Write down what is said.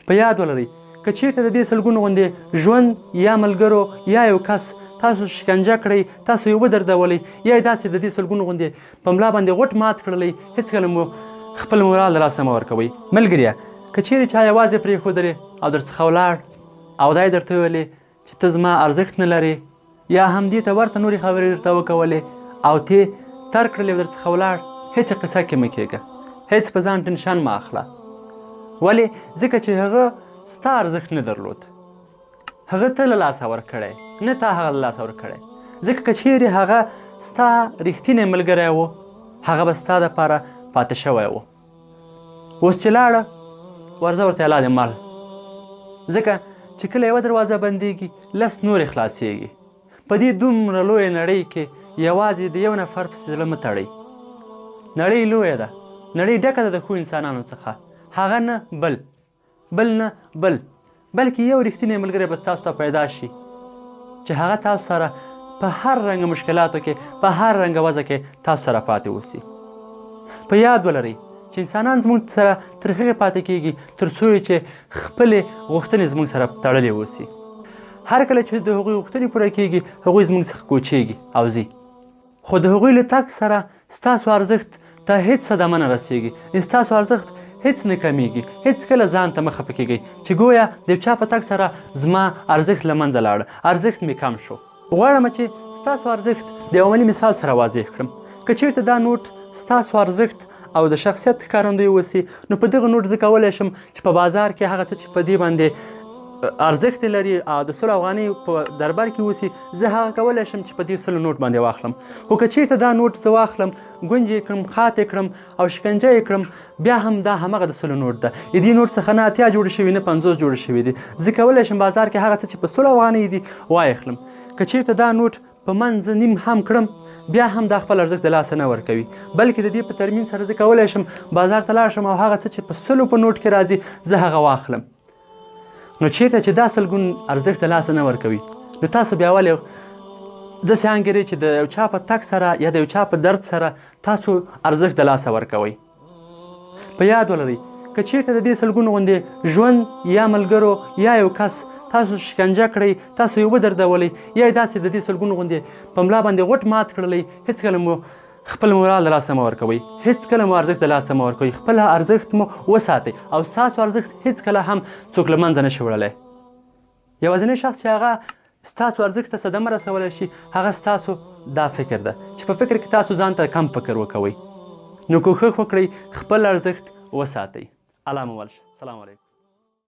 په یاد ولرئ که چیرته د دې سلګونو غوندې ژوند یا ملګرو یا یو کس تاسو شکنجه کړئ، تاسو یې ودردولی، یا یې داسې د دې سلګونو غوندې په ملا باندې غوټ مات کړلی، هېڅکله مو خپل مورال د لاسه مه ورکوئ. ملګریه که چیرې چا یوازې پرېښودلې او درڅخه ولاړ او دا یې درته وویلې چې ته زما ارزښت نه لرې، یا همدې ته ورته نورې خبرې درته وکولې او ته ترک کړلې او درڅخه ولاړ، هېڅ قصه کې مه کېږه، هېڅ په ځان ټینشن مه اخله. ولې؟ ځکه چې هغه ستا ارزښت نه درلود، هغه ته له لاسه ورکړی، نه تا هغه له لاسه ورکړی. ځکه که چیرې هغه ستا رښتینی ملګری و، هغه به ستا دپاره پاتې شوی و. اوس چې لاړه ورځه ورته الله دې مل، ځکه چې کله یوه دروازه بندېږي لس نورې خلاصېږي. په دې دومره لویه نړۍ کې یوازې د یو نفر پسې زړه مه تړئ. نړۍ لویه ده، نړۍ ډکه ده د ښو انسانانو څخه، هغه نه بل نه بل، بلکې یو رښتینی ملګری به تاسو ته پیدا شي چې هغه تاسو سره په هر رنګه مشکلاتو کې، په هر رنګه وضع کې تاسو سره پاتې اوسي. په یاد ولرئ چې انسانان زموږ سره تر هغې پاتې کېږي تر څو چې خپلې غوښتنې زموږ سره تړلې اوسي. هر کله چې د هغوی غوښتنې پوره کېږي هغوی زموږ څخه کوچېږي او ځي، خو د هغوی له تګ سره ستاسو ارزښت ته هېڅ صدمه نه رسېږي، ستاسو ارزښت هېڅ نه کمیږي. هېڅکله ځان ته مه خفه کېږئ چې ګویا د یو چا په تګ سره زما ارزښت له منځه لاړه، ارزښت مې کم شو. غواړم چې ستاسو ارزښت د یو عملي مثال سره واضح کړم. که چیرته دا نوټ ستاسو ارزښت او د شخصیت ښکارندوی اوسي، نو په دغه نوټ زه کولی شم چې په بازار کې هغه څه چې په دې باندې ارزښت لري او د 100 افغانۍ په دربار کې اوسي، زه هغه کولی شم چې په دې 100 نوټ باندې واخلم. خو که چیرته دا نوټ زه واخلم، ګونج یې کړم، خات یې کړم او شکنجه یې کړم، بیا هم دا همغه د 100 نوټ ده. د دې نوټ څخه نه 80 جوړې شوي، نه 50 جوړې شوي دي. زه کولی شم بازار کې هغه څه چې په 100 افغانۍ دي وایخلم. که چیرته دا نوټ په منځ نیم هم کړم، بیا هم دا خپل ارزښت د لاسه نه ورکوي، بلکې د دې په ترمیم سره زه کولی شم بازار ته لاړ شم او هغه څه چې په 100 په نوټ کې راځي زه هغه واخلم. نو چیرته چې دا سلګون ارزښت د لاسه نه ورکوي، نو تاسو بیا ولې داسې انګیرئ چې د یو چا په تګ سره یا د یو چا په درد سره تاسو ارزښت د لاسه ورکوئ. په یاد ولرئ که چیرته د دې سلګونو غوندې ژوند یا ملګرو یا یو کس تاسو شکنجه کړئ، تاسو یې ودردولی، یا یې داسې د دې سلګونو غوندې په ملا باندې غوټ مات کړلی، هېڅکله مو خپل مورال د لاسه مه ورکوئ، هېڅکله مو ارزښت د لاسه مه ورکوئ. خپل ارزښت مو وساتئ او ستاسو ارزښت هېڅکله هم څوک له منځه نشي وړلی. یوازینی شخص چې هغه ستاسو ارزښت ته صدمه رسولی شي هغه ستاسو دا فکر ده چې په فکر کې تاسو ځان ته کم فکر وکوئ. نو کوښښ وکړئ خپل ارزښت وساتئ. الله مو ولشه. سلام علیکم.